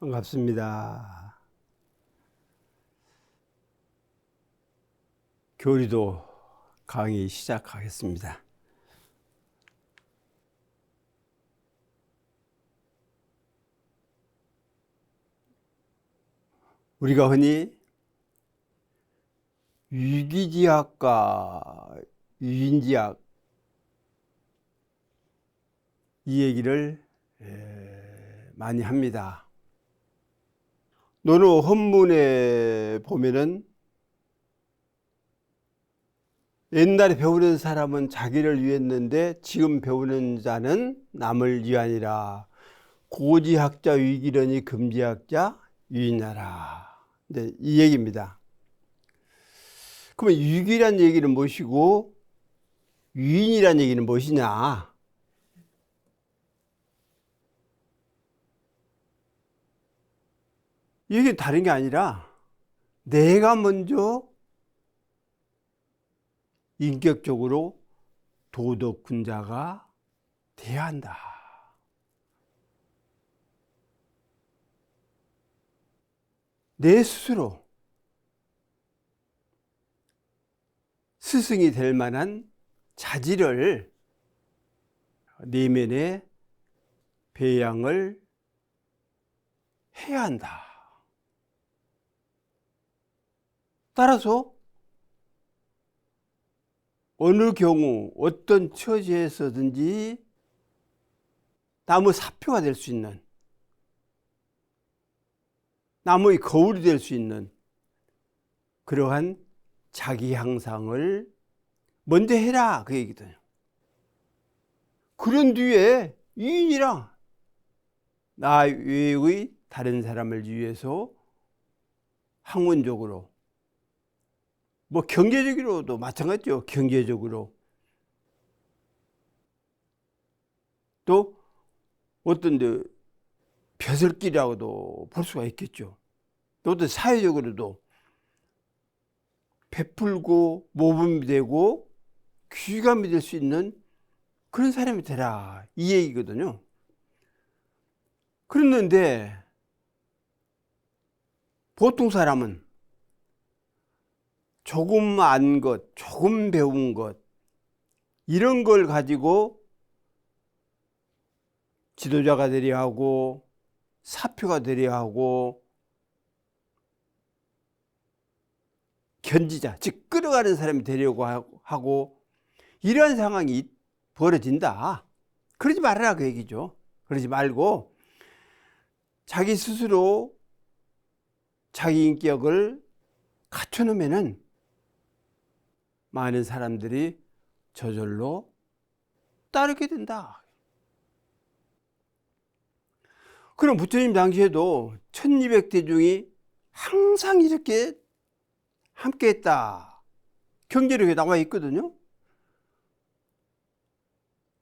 반갑습니다. 교리도 강의 시작하겠습니다. 우리가 흔히 위기지학과 유인지학 이 얘기를 많이 합니다. 논어 헌문에 보면은 옛날에 배우는 사람은 자기를 위했는데 지금 배우는 자는 남을 위하니라. 고지학자 위기려니 금지학자 유인하라. 네, 이 얘기입니다. 그러면 위기란 얘기는 무엇이고 유인이란 얘기는 무엇이냐? 이게 다른 게 아니라 내가 먼저 인격적으로 도덕군자가 돼야 한다. 내 스스로 스승이 될 만한 자질을 내면에 배양을 해야 한다. 따라서 어느 경우 어떤 처지에서든지 남의 사표가 될 수 있는, 남의 거울이 될 수 있는 그러한 자기 향상을 먼저 해라, 그 얘기거든요. 그런 뒤에 유인이라 나 외의 다른 사람을 위해서 학문적으로, 뭐 경제적으로도 마찬가지죠. 경제적으로 또 어떤 벼슬길이라고도 볼 수가 있겠죠. 또 사회적으로도 베풀고 모범이 되고 귀감이 될 수 있는 그런 사람이 되라, 이 얘기거든요. 그랬는데 보통 사람은 조금 안 것, 조금 배운 것, 이런 걸 가지고 지도자가 되려 하고 사표가 되려 하고 견지자, 즉 끌어가는 사람이 되려고 하고 이러한 상황이 벌어진다. 그러지 말아라, 그 얘기죠. 그러지 말고 자기 스스로 자기 인격을 갖춰놓으면은 많은 사람들이 저절로 따르게 된다. 그럼 부처님 당시에도 1200대중이 항상 이렇게 함께 했다. 경제력에 나와 있거든요.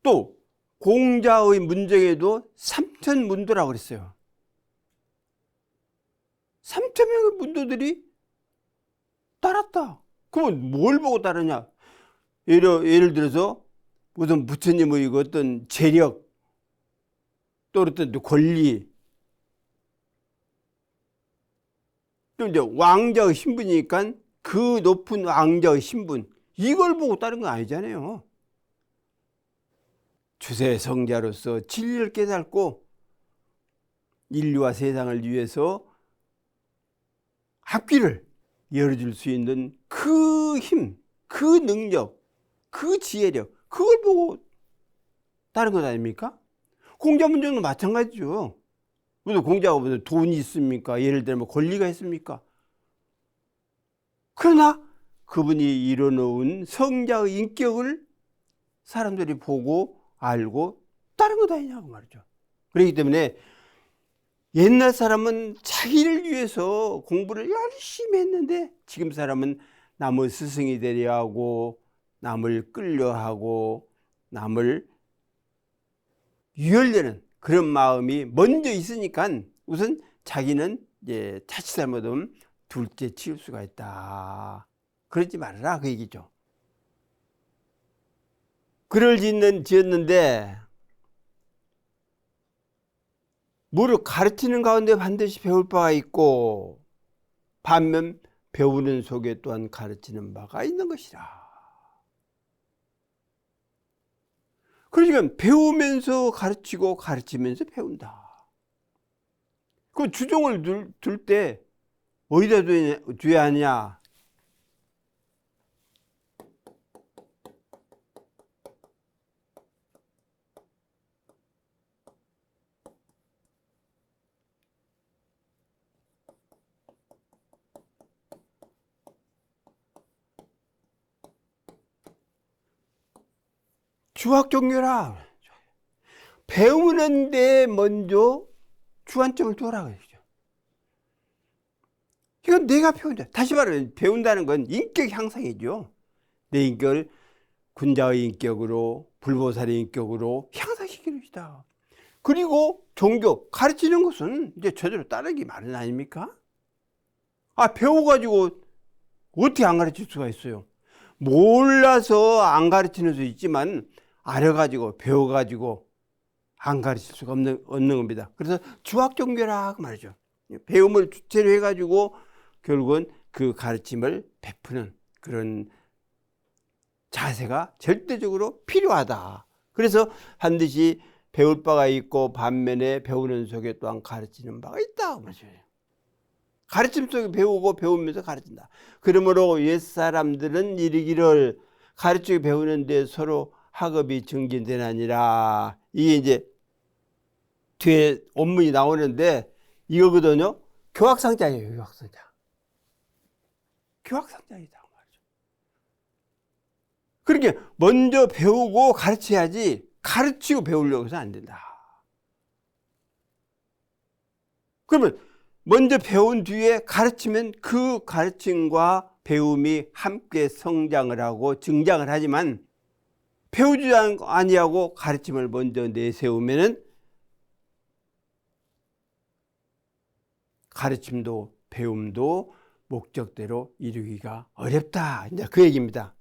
또 공자의 문정에도 3000문도라고 그랬어요. 3000명의 문도들이 따랐다. 그러면 뭘 보고 따르냐? 예를 들어서 무슨 부처님의 어떤 재력, 또 어떤 권리, 또 이제 왕자의 신분이니까 그 높은 왕자의 신분, 이걸 보고 따른 건 아니잖아요. 주세 성자로서 진리를 깨닫고 인류와 세상을 위해서 앞길을 열어줄 수 있는 그 힘, 그 능력, 그 지혜력, 그걸 보고 따른 것 아닙니까? 공자 문정도 마찬가지죠. 무슨 공자가 무슨 돈이 있습니까? 예를 들면 권리가 있습니까? 그러나 그분이 이뤄놓은 성자의 인격을 사람들이 보고 알고 따른 것 아니냐고 말이죠. 그렇기 때문에 옛날 사람은 자기를 위해서 공부를 열심히 했는데 지금 사람은 남의 스승이 되려 하고 남을 끌려 하고 남을 유혈되는 그런 마음이 먼저 있으니까 우선 자기는 이제 자칫 잘못하면 둘째 치울 수가 있다. 그러지 말아라, 그 얘기죠. 글을 지었는데 뭐를 가르치는 가운데 반드시 배울 바가 있고 반면 배우는 속에 또한 가르치는 바가 있는 것이라. 그러니까 배우면서 가르치고 가르치면서 배운다. 그 주종을 둘 때 어디다 둬야 하냐? 주학종교라. 배우는데 먼저 주안점을 둬라 그러죠. 이건 내가 배운다. 다시 말하면 배운다는 건 인격 향상이죠. 내 인격을 군자의 인격으로, 불보살의 인격으로 향상시키는 것이다. 그리고 종교, 가르치는 것은 이제 저대로 따르기 마련 아닙니까? 배워가지고 어떻게 안 가르칠 수가 있어요? 몰라서 안 가르치는 수 있지만 알아가지고 배워가지고 안 가르칠 수가 없는 겁니다. 그래서 주학종교라고 말이죠. 배움을 주체로 해가지고 결국은 그 가르침을 베푸는 그런 자세가 절대적으로 필요하다. 그래서 반드시 배울 바가 있고 반면에 배우는 속에 또한 가르치는 바가 있다. 가르침 속에 배우고 배우면서 가르친다. 그러므로 옛사람들은 이르기를 가르치고 배우는데 서로 학업이 증진되나니라. 이게 이제 뒤에 원문이 나오는데 이거거든요. 교학상장이에요. 교학상장. 교학상장이다 말이죠. 그러니까 먼저 배우고 가르쳐야지 가르치고 배우려고 해서 안 된다. 그러면 먼저 배운 뒤에 가르치면 그 가르침과 배움이 함께 성장을 하고 증장을 하지만 배우지 아니하고 가르침을 먼저 내세우면은 가르침도 배움도 목적대로 이루기가 어렵다. 이제 그 얘기입니다.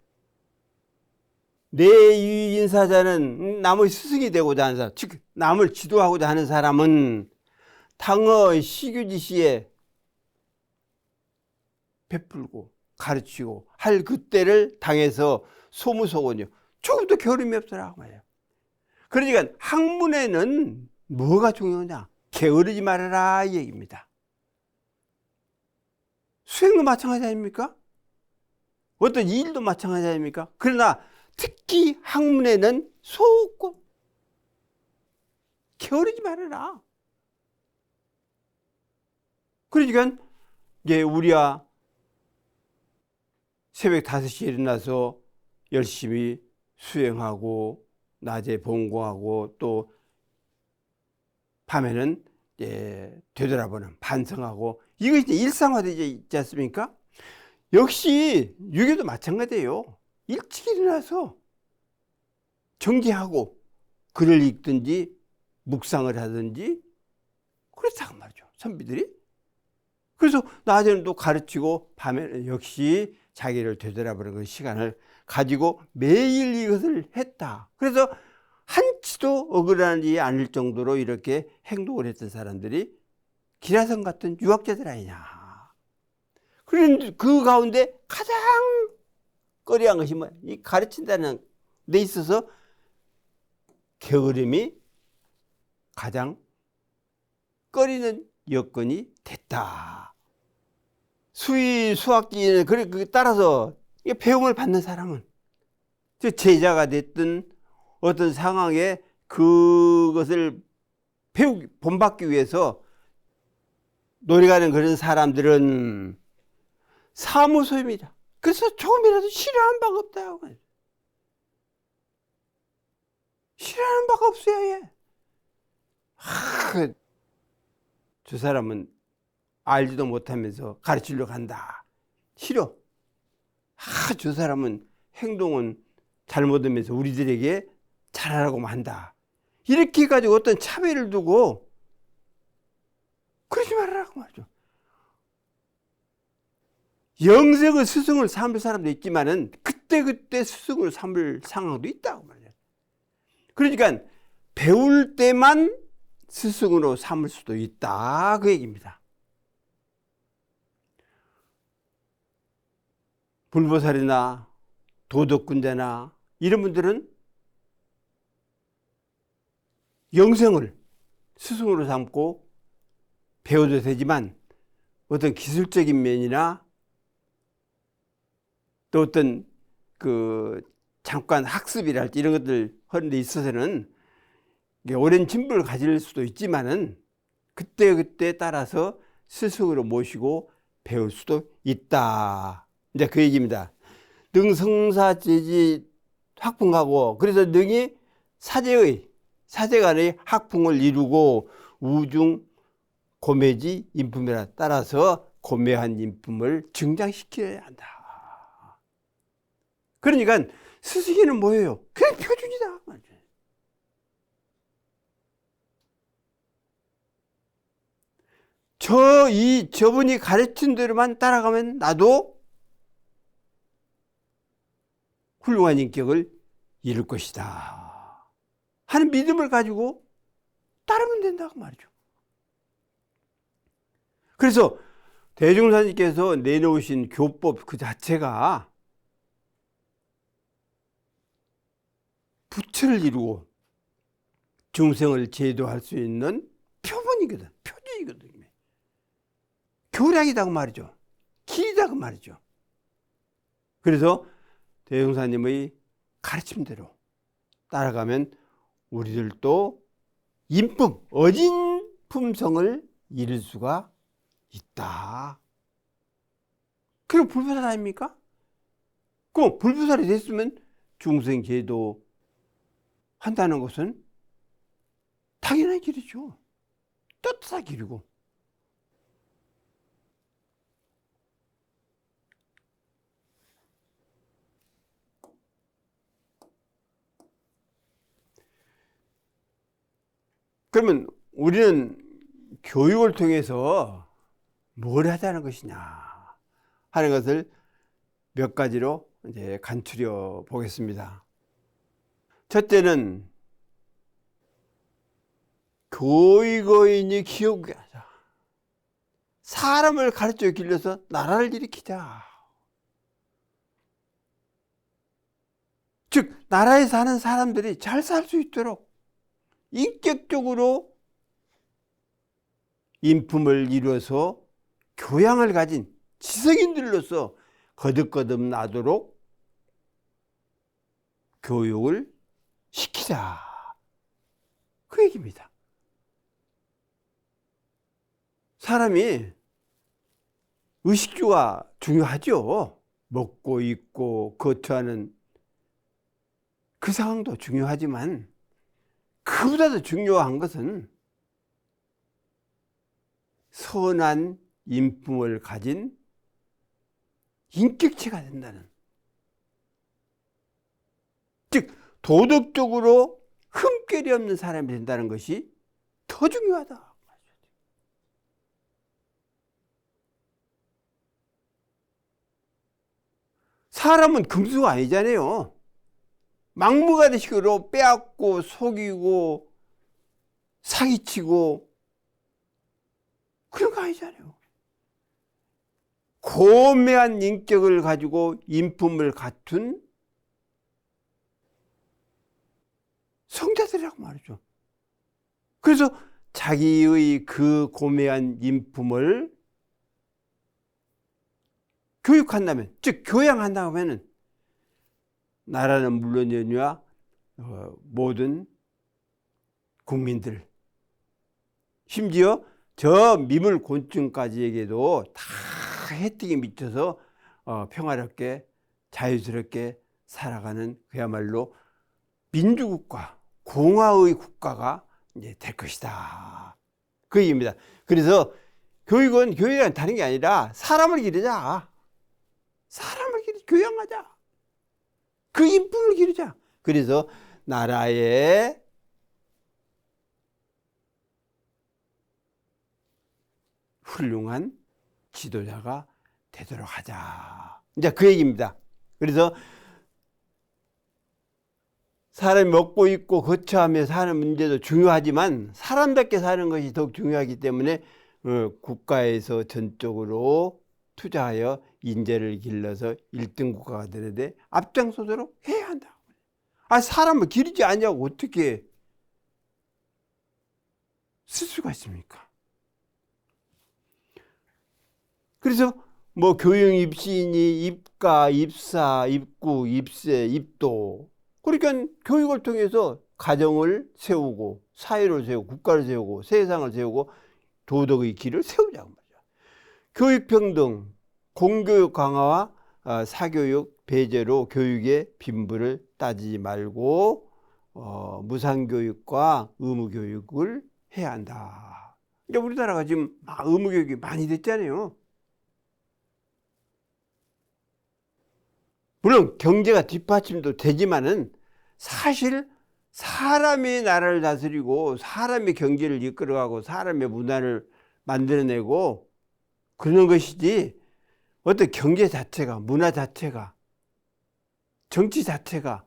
내 인사자는 남의 스승이 되고자 하는 사람, 즉 남을 지도하고자 하는 사람은 당의 시규지시에 베풀고 가르치고 할 그때를 당해서 소무소원이요. 조금도 게으름이 없더라 말이에요. 그러니까 학문에는 뭐가 중요하냐? 게으르지 말아라 이 얘기입니다. 수행도 마찬가지 아닙니까? 어떤 일도 마찬가지 아닙니까? 그러나 특히 학문에는 소고 게으르지 말아라. 그러니까 이제 우리야 새벽 5시에 일어나서 열심히 수행하고 낮에 본공하고 또 밤에는 되돌아보는 반성하고 이거 이제 일상화되지 있지 않습니까? 역시 유교도 마찬가지예요. 일찍 일어나서 정지하고 글을 읽든지 묵상을 하든지 그렇다고 말이죠. 선비들이. 그래서 낮에는 또 가르치고 밤에는 역시 자기를 되돌아보는 그 시간을 가지고 매일 이것을 했다. 그래서 한치도 억울하지 않을 정도로 이렇게 행동을 했던 사람들이 기라성 같은 유학자들 아니냐. 그런데 그 가운데 가장 꺼려한 것이 뭐야? 이 가르친다는 데 있어서 게으름이 가장 꺼리는 여건이 됐다. 수학기는 그에 따라서 배움을 받는 사람은 제자가 됐든 어떤 상황에 그것을 본받기 위해서 노력하는 그런 사람들은 사무소입니다. 그래서 조금이라도 싫어하는 바가 없다. 싫어하는 바가 없어요. 얘. 저 사람은 알지도 못하면서 가르치려고 한다. 싫어. 저 사람은 행동은 잘못하면서 우리들에게 잘하라고만 한다. 이렇게 해가지고 어떤 차별을 두고 그러지 말라고 말이죠. 영생의 스승을 삼을 사람도 있지만은 그때그때 스승을 삼을 상황도 있다고 말이에요. 그러니까 배울 때만 스승으로 삼을 수도 있다, 그 얘기입니다. 불보살이나 도덕군자나 이런 분들은 영생을 스승으로 삼고 배워도 되지만 어떤 기술적인 면이나 또 어떤 잠깐 학습이랄지 이런 것들 하는 데 있어서는 오랜 진보를 가질 수도 있지만은 그때그때 따라서 스승으로 모시고 배울 수도 있다. 이제 그 얘기입니다. 능성사제지 학풍하고, 그래서 능이 사제간의 학풍을 이루고 우중 고매지 인품이라, 따라서 고매한 인품을 증장시켜야 한다. 그러니까 스승이는 뭐예요? 그냥 표준이다. 저분이 가르친 대로만 따라가면 나도 훌륭한 인격을 이룰 것이다 하는 믿음을 가지고 따르면 된다고 말이죠. 그래서 대중사님께서 내놓으신 교법 그 자체가 부처를 이루고 중생을 제도할 수 있는 표본이거든, 표준이거든. 교량이다고 말이죠. 길이다고 말이죠. 그래서 대종사님의 가르침대로 따라가면 우리들도 인품, 어진 품성을 이룰 수가 있다. 그럼 불보살 아닙니까? 그럼 불보살이 됐으면 중생 제도 한다는 것은 당연한 길이죠. 떳떳한 길이고. 그러면 우리는 교육을 통해서 뭘 하자는 것이냐 하는 것을 몇 가지로 이제 간추려 보겠습니다. 첫째는 교육어인이 기업게 하자. 사람을 가르쳐 길러서 나라를 일으키자. 즉 나라에 사는 사람들이 잘 살 수 있도록 인격적으로 인품을 이루어서 교양을 가진 지성인들로서 거듭거듭 나도록 교육을 시키자, 그 얘기입니다. 사람이 의식주가 중요하죠. 먹고 입고 거처하는 그 상황도 중요하지만 그보다도 중요한 것은 선한 인품을 가진 인격체가 된다는, 즉 도덕적으로 흠결이 없는 사람이 된다는 것이 더 중요하다. 사람은 금수가 아니잖아요. 막무가내식으로 빼앗고 속이고 사기치고 그런 거 아니잖아요. 고매한 인격을 가지고 인품을 갖춘 성자들이라고 말이죠. 그래서 자기의 그 고매한 인품을 교육한다면, 즉 교양한다면은 나라는 물론이니와 모든 국민들, 심지어 저 미물 곤충까지에게도 다 혜택이 미쳐서 평화롭게 자유스럽게 살아가는 그야말로 민주국가, 공화의 국가가 이제 될 것이다, 그 얘기입니다. 그래서 교육은 교육이 다른 게 아니라 사람을 기르자. 사람을 교양하자. 그 인품을 기르자. 그래서 나라의 훌륭한 지도자가 되도록 하자. 이제 그 얘기입니다. 그래서 사람이 먹고 입고 거처하며 사는 문제도 중요하지만 사람답게 사는 것이 더욱 중요하기 때문에 국가에서 전적으로 투자하여 인재를 길러서 1등 국가가 되는데 앞장서도록 해야 한다. 사람을 기르지 않냐고 어떻게 쓸 수가 있습니까? 그래서 뭐 교육 입시니 입가, 입사, 입구, 입세, 입도, 그러니까 교육을 통해서 가정을 세우고 사회를 세우고 국가를 세우고 세상을 세우고 도덕의 길을 세우자고 말이야. 교육평등, 공교육 강화와 사교육 배제로 교육의 빈부를 따지지 말고 무상교육과 의무교육을 해야 한다. 이제 우리나라가 지금 의무교육이 많이 됐잖아요. 물론 경제가 뒷받침도 되지만은 사실 사람이 나라를 다스리고 사람이 경제를 이끌어가고 사람의 문화를 만들어내고 그러는 것이지 어떤 경제 자체가 문화 자체가 정치 자체가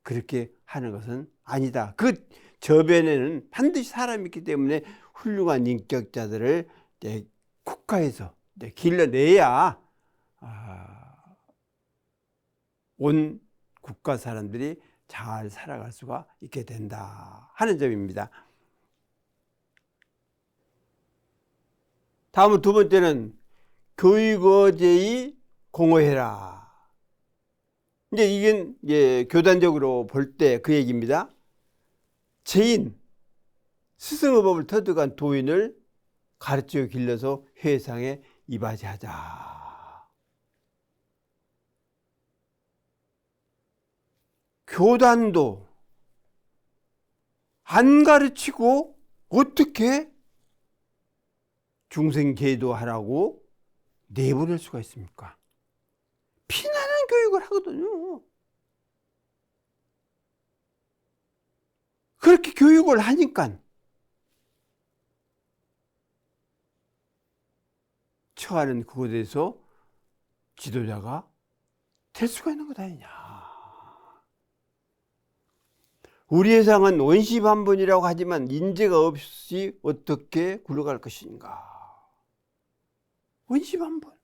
그렇게 하는 것은 아니다. 그 저변에는 반드시 사람이 있기 때문에 훌륭한 인격자들을 국가에서 길러내야 온 국가 사람들이 잘 살아갈 수가 있게 된다 하는 점입니다. 다음은 두 번째는 교육어제의 공허해라. 이게 교단적으로 볼 때 그 얘기입니다. 죄인, 스승의 법을 터득한 도인을 가르치고 길러서 회상에 이바지하자. 교단도 안 가르치고 어떻게 중생계도하라고 내보낼 수가 있습니까? 피나는 교육을 하거든요. 그렇게 교육을 하니까 처하는 그곳에서 지도자가 될 수가 있는 것 아니냐. 우리 세상은 원시반본이라고 하지만 인재가 없이 어떻게 굴러갈 것인가. 원시반본.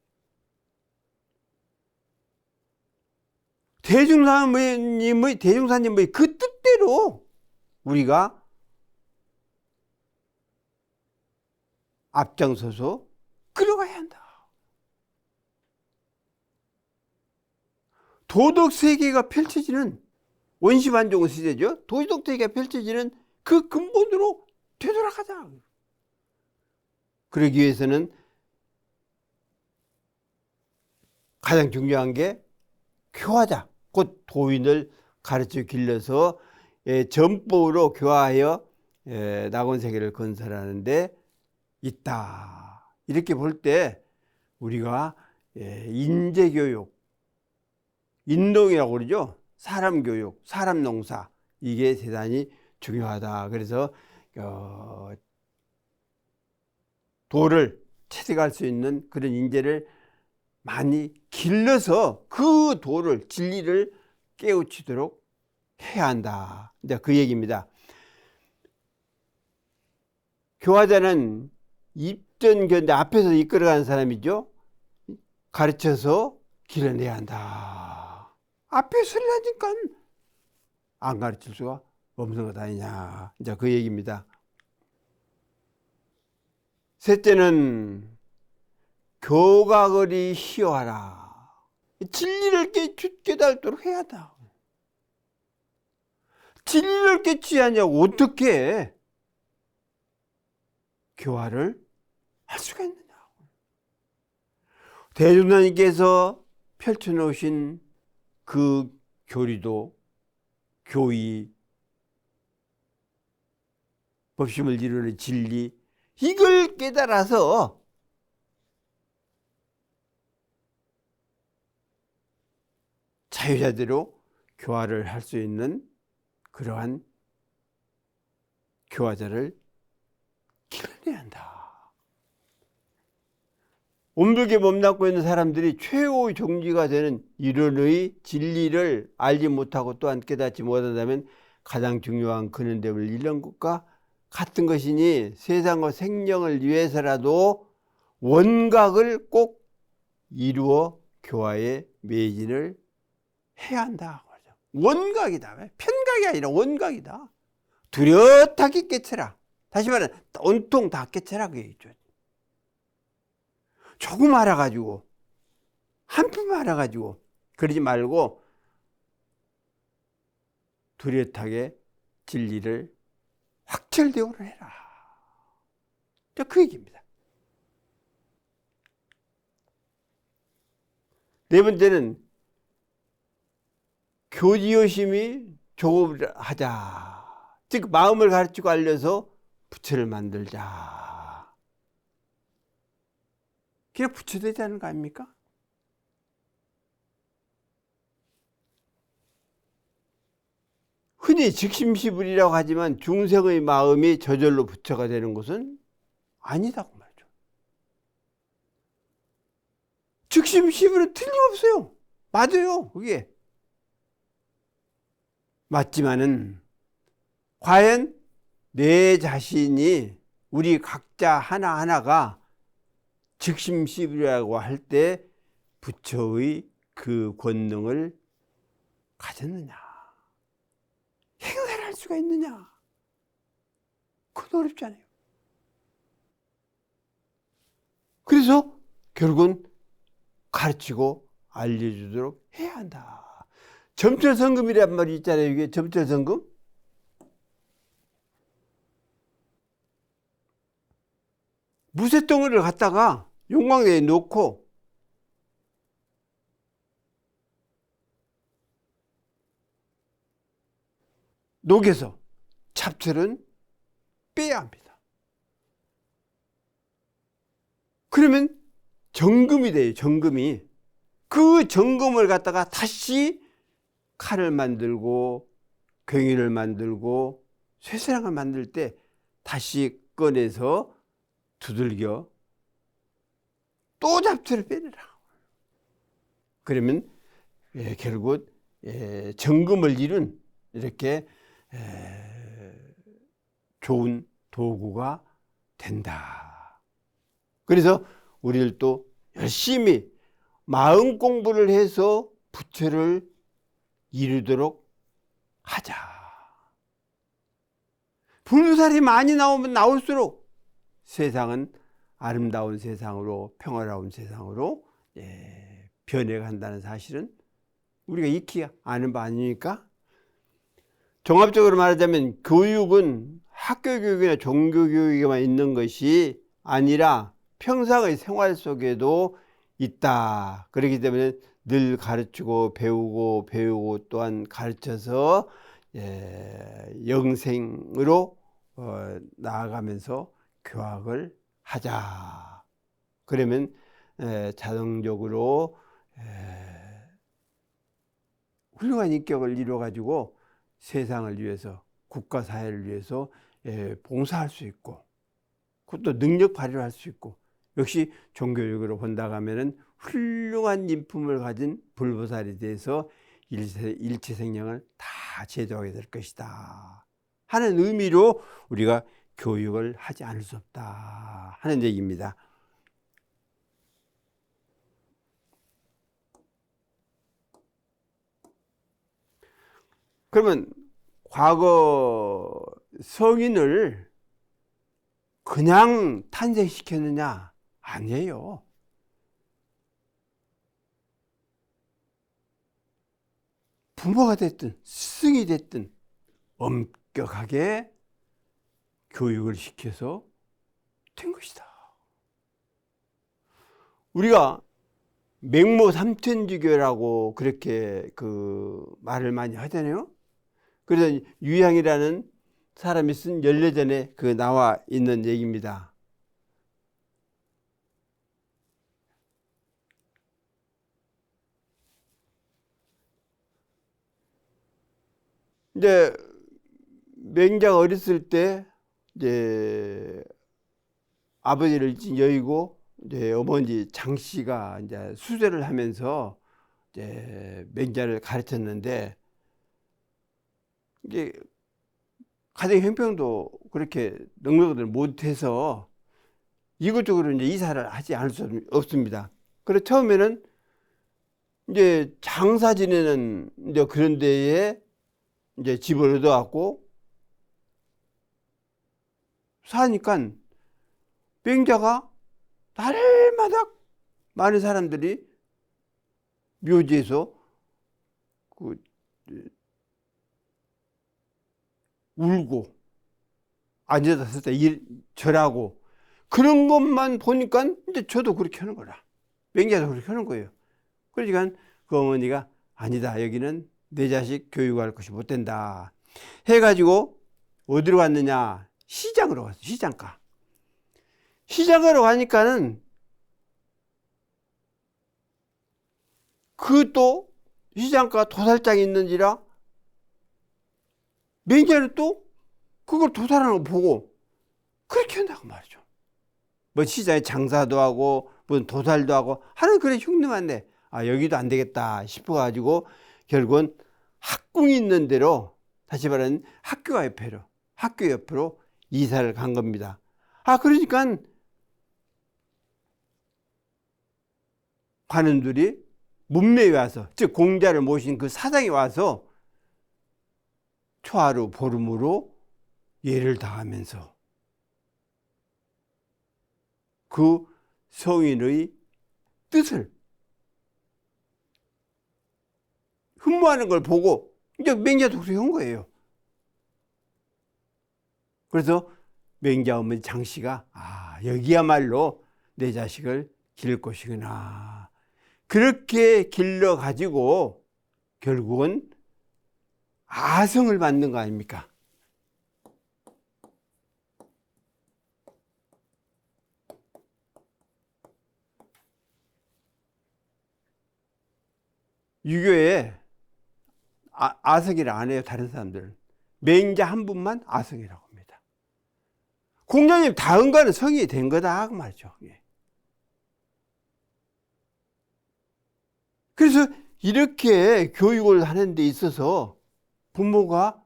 대종사님의 그 뜻대로 우리가 앞장서서 끌어가야 한다. 도덕세계가 펼쳐지는 원시반종 시대죠. 도덕세계가 펼쳐지는 그 근본으로 되돌아가자. 그러기 위해서는 가장 중요한 게 교화자, 곧 도인을 가르쳐 길러서 전법으로 교화하여 낙원세계를 건설하는 데 있다. 이렇게 볼 때 우리가 인재교육, 인동이라고 그러죠. 사람 교육, 사람 농사, 이게 대단히 중요하다. 그래서 도를 체득할 수 있는 그런 인재를 많이 길러서 그 도를, 진리를 깨우치도록 해야 한다. 이제 그 얘기입니다. 교화자는 입전견대 앞에서 이끌어가는 사람이죠. 가르쳐서 길러내야 한다. 앞에 서려니까 안 가르칠 수가 없는 것 아니냐. 이제 그 얘기입니다. 셋째는 교각을이 희화하라. 진리를 깨달도록 해야 한다. 진리를 깨치 않냐고 어떻게 교화를 할 수가 있느냐. 대종사님께서 펼쳐놓으신 그 교리도 교의, 법심을 이루는 진리, 이걸 깨달아서 자유자재로 교화를 할 수 있는 그러한 교화자를 길러내야 한다. 온불게 몸담고 있는 사람들이 최고의 종지가 되는 이론의 진리를 알지 못하고 또한 깨닫지 못한다면 가장 중요한 근원됨을 잃는 것과 같은 것이니 세상과 생명을 위해서라도 원각을 꼭 이루어 교화의 매진을 해야 한다. 원각이다. 편각이 아니라 원각이다. 뚜렷하게 깨쳐라. 다시 말해 온통 다 깨쳐라. 그게 있죠. 조금 알아가지고 한 푼 알아가지고 그러지 말고 뚜렷하게 진리를 확철대오를 해라. 그 얘기입니다. 네 번째는 교지요심이 조급하자. 즉 마음을 가르치고 알려서 부처를 만들자. 그냥 부처 되자는 거 아닙니까? 흔히 즉심시불이라고 하지만 중생의 마음이 저절로 부처가 되는 것은 아니다고 말이죠. 즉심시불은 틀림없어요. 맞아요. 그게. 맞지만은 과연 내 자신이 우리 각자 하나하나가 즉심시불이라고 할 때 부처의 그 권능을 가졌느냐, 행사를 할 수가 있느냐, 그건 어렵잖아요. 그래서 결국은 가르치고 알려주도록 해야 한다. 점철성금이란 말이 있잖아요. 이게 점철성금. 무쇠덩어리를 갖다가 용광로에 놓고 녹여서 잡철은 빼야 합니다. 그러면 정금이 돼요. 정금이. 그 정금을 갖다가 다시 칼을 만들고 괭이를 만들고 쇠사랑을 만들 때 다시 꺼내서 두들겨 또 잡초를 빼내라. 그러면 결국 정금을 이룬 이렇게 좋은 도구가 된다. 그래서 우리들도 열심히 마음 공부를 해서 부처를 이루도록 하자. 불보살이 많이 나오면 나올수록 세상은 아름다운 세상으로, 평화로운 세상으로 변해간다는 사실은 우리가 익히 아는 바 아닙니까? 종합적으로 말하자면 교육은 학교 교육이나 종교 교육에만 있는 것이 아니라 평상의 생활 속에도 있다. 그렇기 때문에 늘 가르치고 배우고 또한 가르쳐서 영생으로 나아가면서 교학을 하자. 그러면 자동적으로 훌륭한 인격을 이루어 가지고 세상을 위해서, 국가 사회를 위해서 봉사할 수 있고, 그것도 능력 발휘를 할 수 있고, 역시 종교적으로 본다고 하면은 훌륭한 인품을 가진 불보살이 돼서 일체 생명을 다 제도하게 될 것이다 하는 의미로 우리가 교육을 하지 않을 수 없다 하는 얘기입니다. 그러면 과거 성인을 그냥 탄생시켰느냐? 아니에요. 부모가 됐든 스승이 됐든 엄격하게 교육을 시켜서 된 것이다. 우리가 맹모 삼천주교라고 그렇게 그 말을 많이 하잖아요. 그래서 유향이라는 사람이 쓴 연례전에 그 나와 있는 얘기입니다. 이제 맹자가 어렸을 때 이제 아버지를 여의고 이제 어머니 장 씨가 이제 수제를 하면서 이제 맹자를 가르쳤는데, 이제 가정 형편도 그렇게 넉넉을 못해서 이것저것 이제 이사를 하지 않을 수 없습니다. 그래서 처음에는 이제 장사 지내는 이제 그런 데에 이제 집을 얻어갖고 사니까 맹자가 날마다 많은 사람들이 묘지에서 그 울고 앉아서 쓸 때 절하고 그런 것만 보니까 이제 저도 그렇게 하는 거라. 맹자도 그렇게 하는 거예요. 그러니까 그 어머니가 아니다. 여기는 내 자식 교육할 것이 못 된다. 해가지고 어디로 갔느냐? 시장으로 갔어. 시장가. 시장으로 가니까는 그 또 시장가 도살장이 있는지라 맹자는 또 그걸 도살하는 거 보고 그렇게 한다고 말이죠. 뭐 시장에 장사도 하고 무슨 도살도 하고 하는 그런 흉내만네. 아, 여기도 안 되겠다 싶어가지고 결국은 학궁이 있는 데로, 다시 말하면 학교 옆으로 이사를 간 겁니다. 아, 그러니까 관원들이 문매에 와서, 즉 공자를 모신 그 사장이 와서 초하루 보름으로 예를 다하면서 그 성인의 뜻을 흠모하는 걸 보고 이제 맹자도 그렇게 한 거예요. 그래서 맹자 어머니 장씨가 아, 여기야말로 내 자식을 기를 곳이구나. 그렇게 길러 가지고 결국은 아성을 만든 거 아닙니까? 유교에 아성이라 안 해요. 다른 사람들은. 맹자 한 분만 아성이라고 합니다. 공자님 다음가는 성이 된 거다 그 말이죠. 그래서 이렇게 교육을 하는 데 있어서 부모가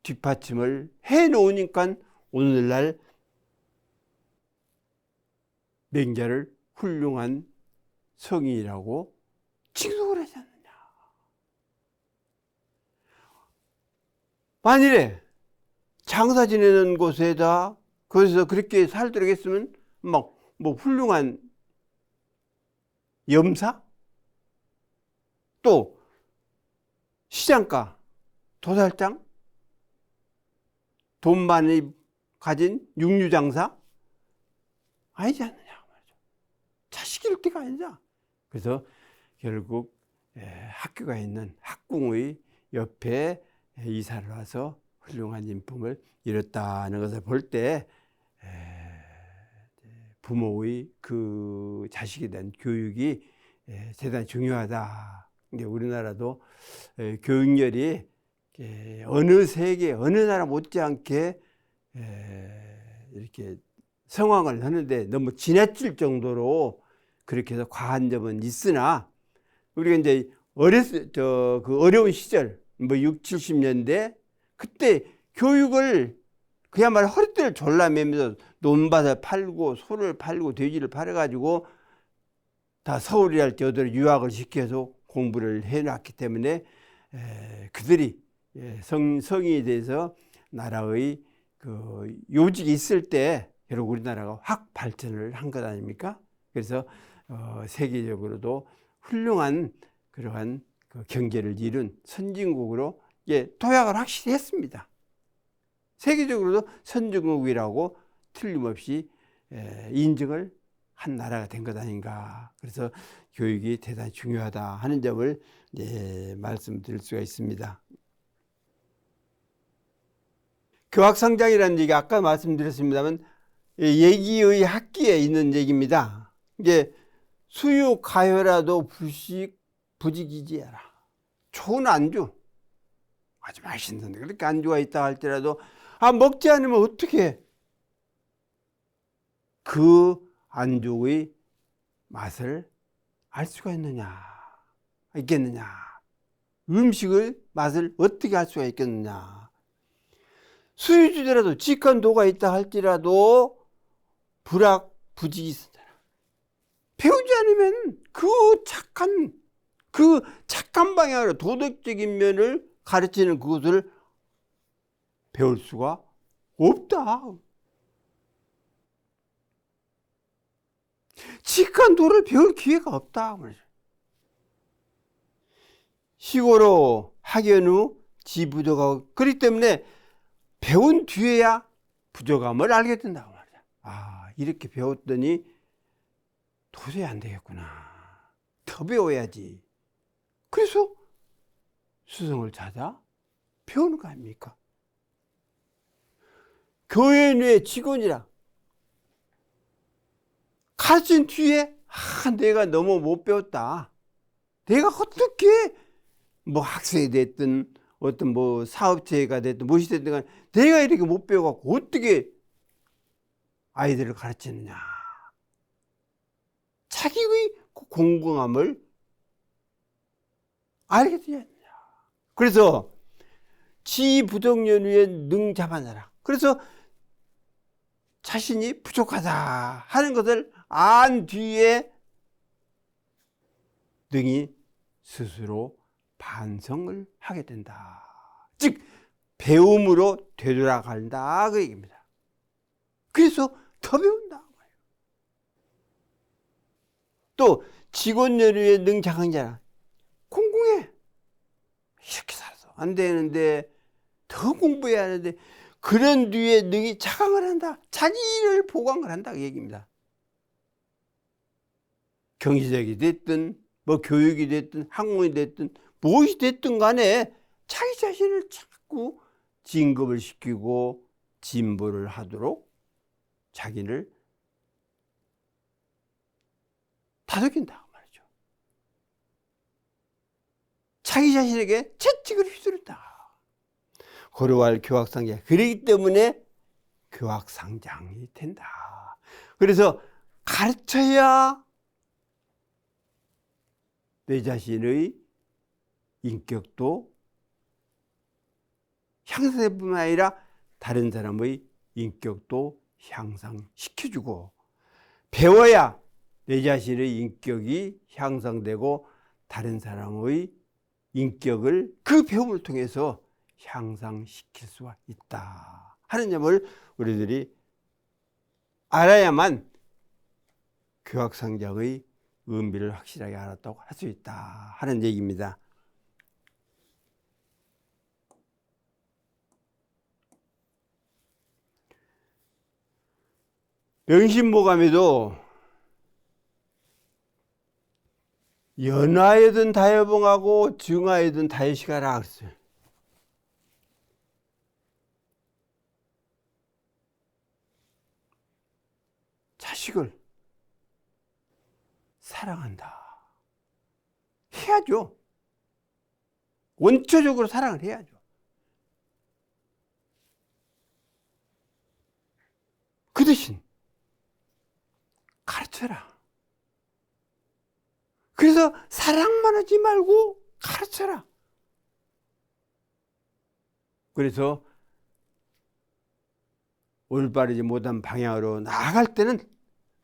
뒷받침을 해 놓으니까 오늘날 맹자를 훌륭한 성인이라고 칭송을 하지 않느냐. 만일에 장사 지내는 곳에다 거기서 그렇게 살도록 했으면 막 뭐 훌륭한 염사, 또 시장가, 도살장, 돈 많이 가진 육류장사 아니지 않느냐 말이죠. 자식 이럴 때가 아니냐. 그래서 결국 학교가 있는 학궁의 옆에 이사를 와서 훌륭한 인품을 이뤘다는 것을 볼 때 부모의 그 자식에 대한 교육이 대단히 중요하다. 우리나라도 교육열이 어느 세계, 어느 나라 못지않게 이렇게 성황을 하는데 너무 지나칠 정도로 그렇게 해서 과한 점은 있으나, 우리가 이제 그 어려운 시절, 뭐 6, 70년대, 그때 교육을 그야말로 허리띠를 졸라매면서 논밭을 팔고 소를 팔고 돼지를 팔아가지고 다 서울이랄 때어디로 유학을 시켜서 공부를 해놨기 때문에 그들이 성에 대해서 나라의 그 요직이 있을 때 결국 우리나라가 확 발전을 한 것 아닙니까? 그래서 세계적으로도 훌륭한 그러한 그 경제를 이룬 선진국으로 도약을 확실히 했습니다. 세계적으로도 선진국이라고 틀림없이 인정을 한 나라가 된 것 아닌가. 그래서 교육이 대단히 중요하다 하는 점을 말씀드릴 수가 있습니다. 교학성장이라는 얘기 아까 말씀드렸습니다만 예기의 학기에 있는 얘기입니다. 이게 수유가효라도 부직이지야라. 좋은 안주, 아주 맛있는데 그렇게 안주가 있다 할지라도 먹지 않으면 어떻게 그 안주의 맛을 알 수가 있겠느냐? 음식을 맛을 어떻게 알 수가 있겠느냐? 수유주더라도 직관도가 있다 할지라도 불확부직이 있었잖아. 배우지 않으면 그 착한 방향으로 도덕적인 면을 가르치는 그것을 배울 수가 없다. 직관도를 배울 기회가 없다. 시고로 학연 후 지부족하고, 그렇기 때문에 배운 뒤에야 부족함을 알게 된다고 말이야. 이렇게 배웠더니 도저히 안 되겠구나. 더 배워야지. 그래서 스승을 찾아 배우는 거 아닙니까? 교회 내 직원이라 가르친 뒤에 내가 너무 못 배웠다. 내가 어떻게 학생이 됐든 어떤 사업체가 됐든 무엇이 됐든 간에 내가 이렇게 못 배워갖고 어떻게 아이들을 가르치느냐. 자기의 공공함을 알게 되야 하느냐. 그래서 지부족연후에 능자만하라. 그래서 자신이 부족하다 하는 것을 안 뒤에 능히 스스로 반성을 하게 된다. 즉 배움으로 되돌아간다 그 얘기입니다. 그래서 더 배운다. 또 직원연후에 능자강자라. 공공해. 이렇게 살아서 안 되는데 더 공부해야 하는데 그런 뒤에 능히 자강을 한다. 자기를 보강을 한다 그 얘기입니다. 경제적이 됐든 교육이 됐든 학문이 됐든 무엇이 됐든 간에 자기 자신을 자꾸 진급을 시키고 진보를 하도록 자기를 다독인다 말이죠. 자기 자신에게 채찍을 휘두른다. 고려할 교학상장. 그렇기 때문에 교학상장이 된다. 그래서 가르쳐야 내 자신의 인격도 향상될 뿐만 아니라 다른 사람의 인격도 향상시켜주고, 배워야 내 자신의 인격이 향상되고 다른 사람의 인격을 그 배움을 통해서 향상시킬 수가 있다 하는 점을 우리들이 알아야만 교학상장의 의미를 확실하게 알았다고 할 수 있다 하는 얘기입니다. 명심보감에도 연하여든 다여봉하고 증하여든 다여시가라 그랬어요. 자식을 사랑한다 해야죠. 원초적으로 사랑을 해야죠. 그 대신 가르쳐라. 그래서 사랑만 하지 말고 가르쳐라. 그래서 올바르지 못한 방향으로 나아갈 때는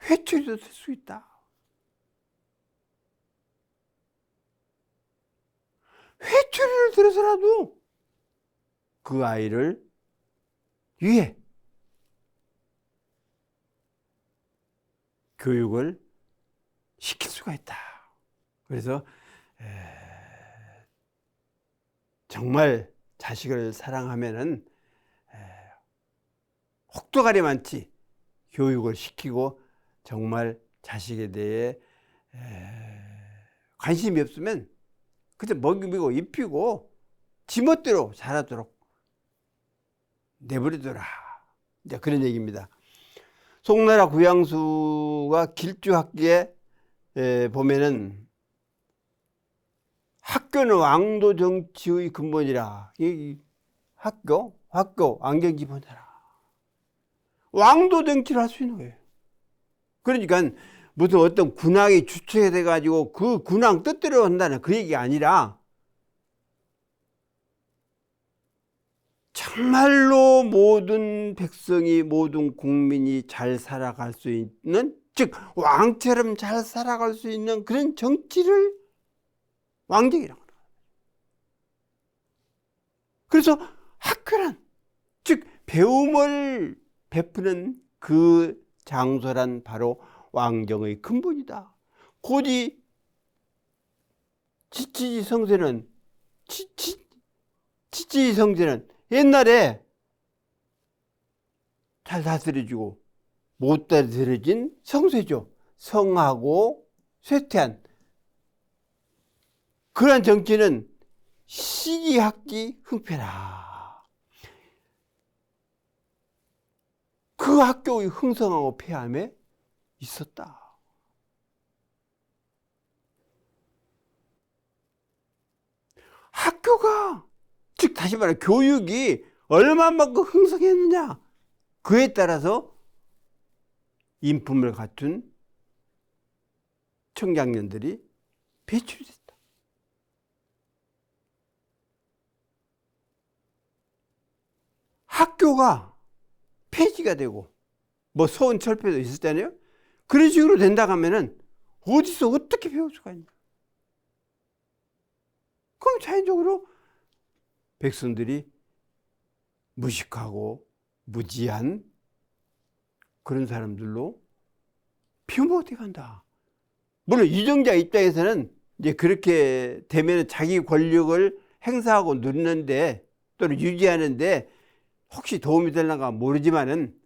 회초리도 될 수 있다. 회초리를 들어서라도 그 아이를 위해 교육을 시킬 수가 있다. 그래서 정말 자식을 사랑하면은 혹도가리 많지 교육을 시키고, 정말 자식에 대해 관심이 없으면 그때 먹이고 입히고 지멋대로 자라도록 내버려둬라. 이제 그런 얘기입니다. 송나라 구양수가 길주학기에 보면은 학교는 왕도 정치의 근본이라. 이 학교 안경기본이라. 왕도 정치를 할 수 있는 거예요. 그러니까 무슨 어떤 군왕이 주체돼 가지고 그 군왕 뜻대로 한다는 그 얘기가 아니라 정말로 모든 백성이, 모든 국민이 잘 살아갈 수 있는, 즉 왕처럼 잘 살아갈 수 있는 그런 정치를 왕정이라고 합니다. 그래서 학교란, 즉 배움을 베푸는 그 장소란 바로 왕정의 근본이다. 곧이 지치지 성세는 지치지 성세는 옛날에 잘 다스려지고 못 다스려진 성세죠. 성하고 쇠퇴한 그러한 정치는 시기학기 흥패라. 그 학교의 흥성하고 폐함에 있었다. 학교가, 즉 다시 말해 교육이 얼마만큼 흥성했느냐, 그에 따라서 인품을 갖춘 청장년들이 배출됐다. 학교가 폐지가 되고 뭐 서원 철폐도 있었잖아요. 그런 식으로 된다 하면은 어디서 어떻게 배울 수가 있냐. 그럼 자연적으로 백성들이 무식하고 무지한 그런 사람들로 비우면 어떻게 한다. 물론 유정자 입장에서는 이제 그렇게 되면 자기 권력을 행사하고 누리는데 또는 유지하는데 혹시 도움이 되려가 모르지만은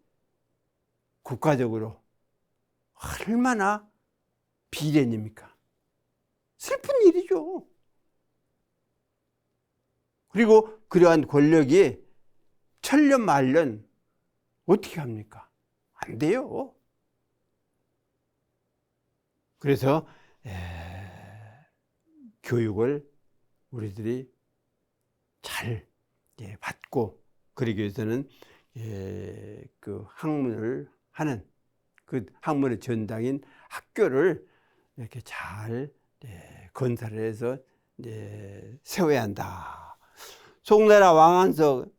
국가적으로 얼마나 비련입니까? 슬픈 일이죠. 그리고 그러한 권력이 천년 만년 어떻게 합니까? 안 돼요. 그래서 교육을 우리들이 잘 받고 그러기 위해서는 그 학문을 하는 그 학문의 전당인 학교를 이렇게 잘 건설을 해서 세워야 한다. 송나라 왕한석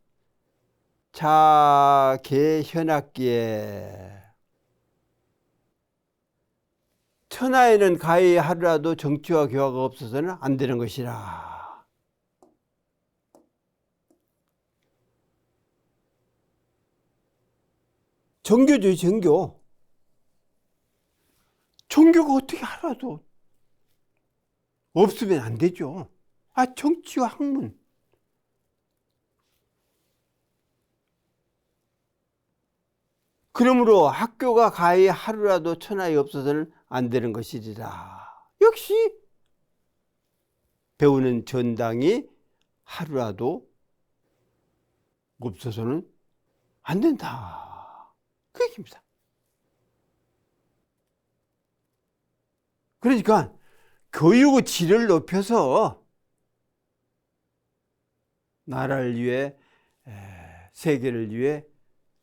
자개현악기에 천하에는 가히 하루라도 정치와 교화가 없어서는 안 되는 것이라. 정교죠, 정교. 종교가 어떻게 하루라도 없으면 안 되죠. 정치와 학문. 그러므로 학교가 가히 하루라도 천하에 없어서는 안 되는 것이리라. 역시 배우는 전당이 하루라도 없어서는 안 된다. 그 얘기입니다. 그러니까 교육의 질을 높여서 나라를 위해, 세계를 위해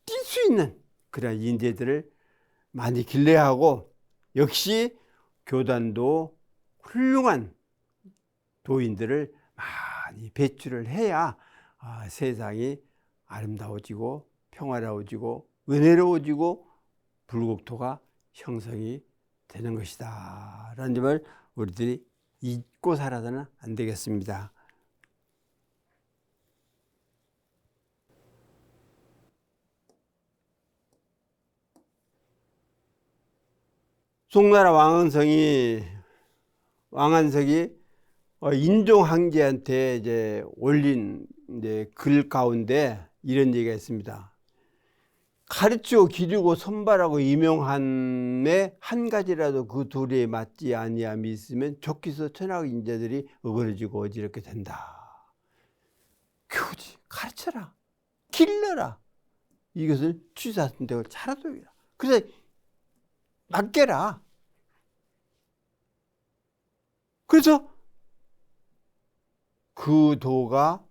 뛸 수 있는 그런 인재들을 많이 길러야 하고, 역시 교단도 훌륭한 도인들을 많이 배출을 해야 세상이 아름다워지고 평화로워지고 은혜로워지고 불국토가 형성이 되는 것이다 라는 점을 우리들이 잊고 살아서는 안 되겠습니다. 송나라 왕한석이 인종황제한테 이제 올린 글 가운데 이런 얘기가 있습니다. 가르치고 기르고 선발하고 임용함에 한 가지라도 그 도리에 맞지 아니함이 있으면 좋기서 천하 인자들이 어그러지고 어지럽게 된다. 교지, 가르쳐라, 길러라. 이것을 취사선택을 잘하도록 해라. 그래서 맡겨라. 그래서 그 도가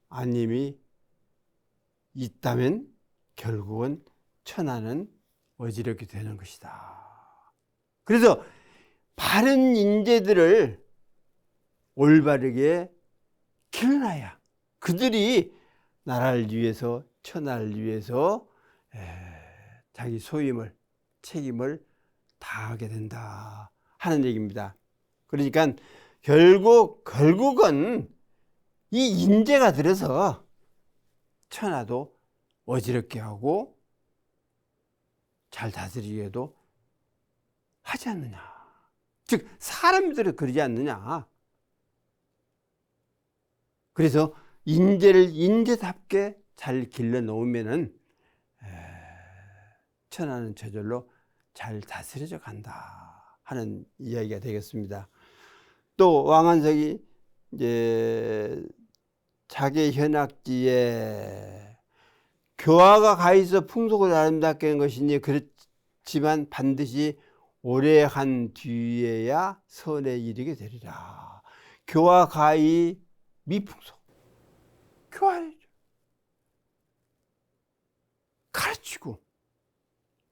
아님이 있다면 결국은 천하는 어지럽게 되는 것이다. 그래서 바른 인재들을 올바르게 길러놔야 그들이 나라를 위해서, 천하를 위해서 자기 소임을, 책임을 다하게 된다 하는 얘기입니다. 그러니까 결국은 이 인재가 들어서 천하도 어지럽게 하고 잘 다스리게도 하지 않느냐. 즉 사람들은 그러지 않느냐. 그래서 인재를 인재답게 잘 길러 놓으면은 천하는 저절로 잘 다스려져 간다 하는 이야기가 되겠습니다. 또 왕한석이 이제 자기 현악지에 교화가 가있어 풍속을 아름답게 한 것이니 그렇지만 반드시 오래 한 뒤에야 선에 이르게 되리라. 교화 가히 미풍속, 교화를 가르치고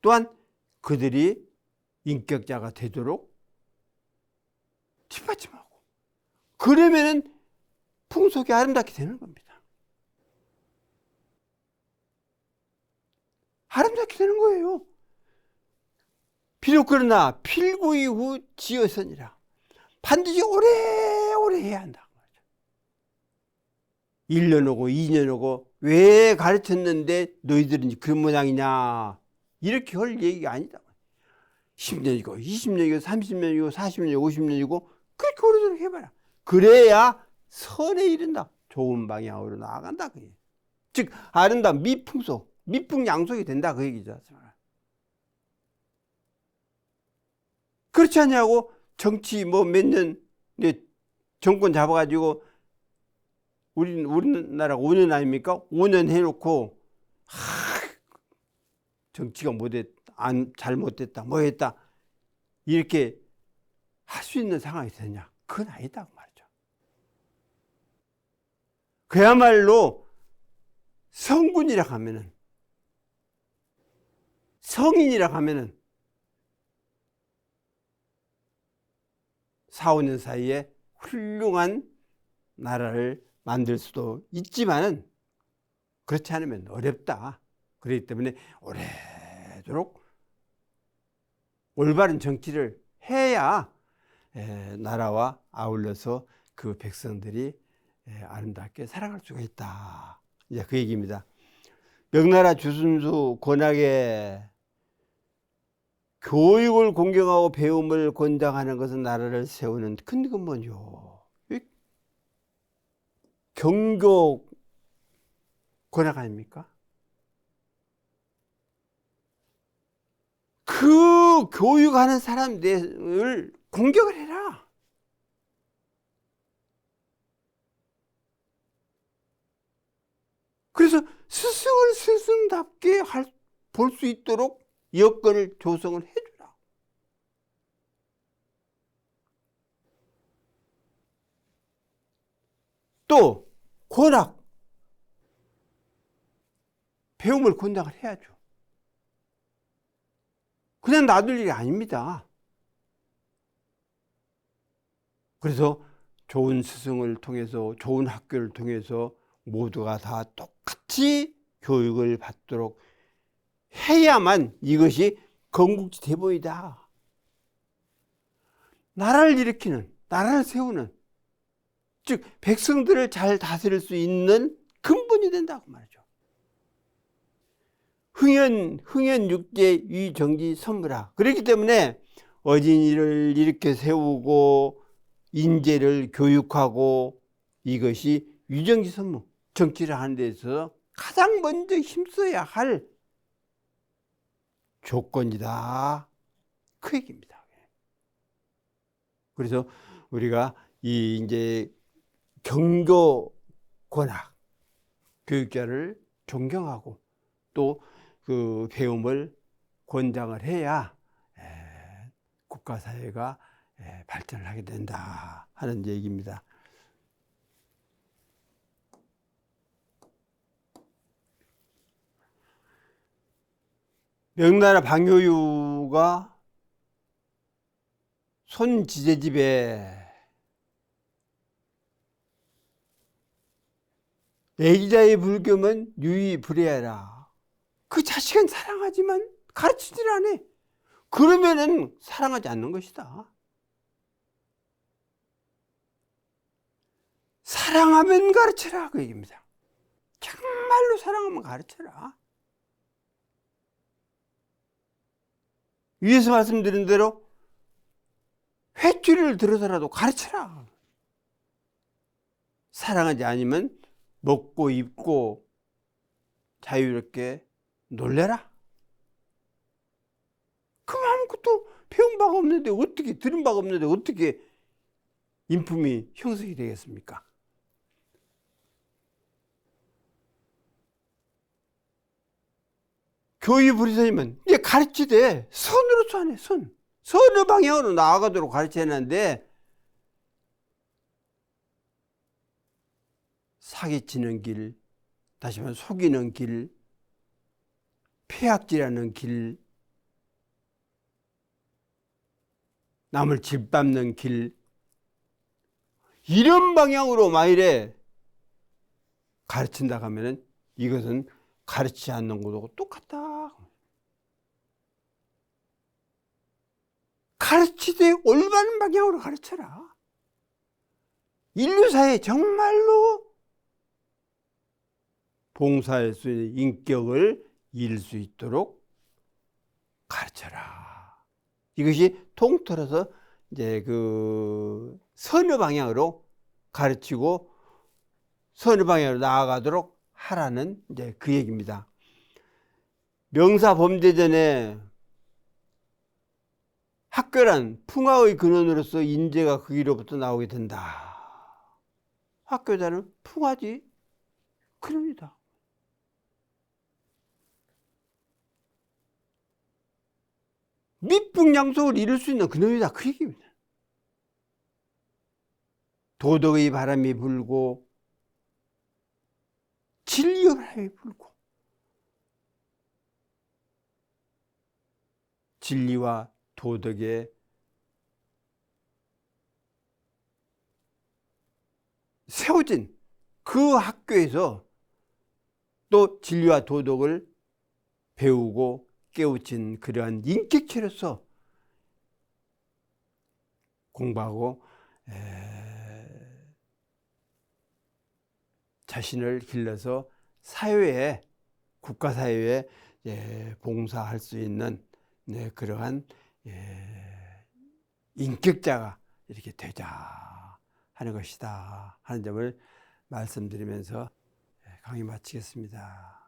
또한 그들이 인격자가 되도록 뒷받침하고 그러면은 풍속이 아름답게 되는 겁니다. 아름답게 되는 거예요. 비록 그러나 필구 이후 지어서니라. 반드시 오래오래 해야 한다. 1년 오고 2년 오고 왜 가르쳤는데 너희들은 그런 모양이냐 이렇게 할 얘기가 아니다. 10년이고 20년이고 30년이고 40년이고 50년이고 그렇게 오래도록 해봐라. 그래야 선에 이른다. 좋은 방향으로 나아간다. 그게. 즉 아름다운 미풍속, 미풍양속이 된다 그 얘기죠. 그렇지 않냐고 정치 뭐 몇 년 정권 잡아가지고 우리나라가 5년 아닙니까? 5년 해놓고 정치가 잘못됐다 뭐 했다 이렇게 할 수 있는 상황이 되냐? 그건 아니다 그 말이죠. 그야말로 성군이라 하면은 성인이라 하면은 4, 5년 사이에 훌륭한 나라를 만들 수도 있지만은 그렇지 않으면 어렵다. 그렇기 때문에 오래도록 올바른 정치를 해야 나라와 아울러서 그 백성들이 아름답게 살아갈 수가 있다. 이제 그 얘기입니다. 명나라 주순수 권학의 교육을 공경하고 배움을 권장하는 것은 나라를 세우는 큰 근본이요. 경교 권학 아닙니까? 그 교육하는 사람들을 공격을 해라. 그래서 스승을 스승답게 볼 수 있도록 여건을 조성을 해주라. 또 권학, 배움을 권장을 해야죠. 그냥 놔둘 일이 아닙니다. 그래서 좋은 스승을 통해서 좋은 학교를 통해서 모두가 다 똑같이 교육을 받도록 해야만 이것이 건국지 대보이다. 나라를 일으키는, 나라를 세우는, 즉 백성들을 잘 다스릴 수 있는 근본이 된다고 말이죠. 흥연 육제 위정지 선무라. 그렇기 때문에 어진이를 이렇게 세우고 인재를 교육하고 이것이 위정지 선무, 정치를 하는 데 있어서 가장 먼저 힘써야 할 조건이다. 그 얘기입니다. 그래서 우리가 이 이제 경교 권학 교육자를 존경하고 또 그 배움을 권장을 해야 국가 사회가 발전을 하게 된다 하는 얘기입니다. 명나라 방효유가 손지제집에 애기자의 불금은 유의불해하라. 그 자식은 사랑하지만 가르치질 않아. 그러면은 사랑하지 않는 것이다. 사랑하면 가르쳐라 그 얘기입니다. 정말로 사랑하면 가르쳐라. 위에서 말씀드린 대로 횟줄을 들어서라도 가르쳐라. 사랑하지 않으면 먹고 입고 자유롭게 놀래라. 그 아무것도 배운 바가 없는데 어떻게, 들은 바가 없는데 어떻게 인품이 형성이 되겠습니까? 교육 부리사님은 이제 가르치되 선으로서 안 해. 선의 방향으로 나아가도록 가르쳐야 하는데 사기치는 길, 다시 말해 속이는 길, 폐악질하는 길, 남을 짓밟는 길, 이런 방향으로 만일에 가르친다 하면은 이것은 가르치지 않는 것하고 똑같다. 가르치되 올바른 방향으로 가르쳐라. 인류사에 정말로 봉사할 수 있는 인격을 잃을 수 있도록 가르쳐라. 이것이 통틀어서 이제 그 선의 방향으로 가르치고 선의 방향으로 나아가도록 하라는 이제 그 얘기입니다. 명사 범죄전에 학교란 풍화의 근원으로서 인재가 거기로부터 나오게 된다. 학교자는 풍화지 근원이다. 밑풍양속을 이룰 수 있는 근원이다. 그 얘기입니다. 도덕의 바람이 불고 진리의 바람이 불고 진리와 도덕에 세워진 그 학교에서 또 진리와 도덕을 배우고 깨우친 그러한 인격체로서 공부하고 자신을 길러서 사회에, 국가사회에 봉사할 수 있는 그러한 인격자가 이렇게 되자 하는 것이다 하는 점을 말씀드리면서 강의 마치겠습니다.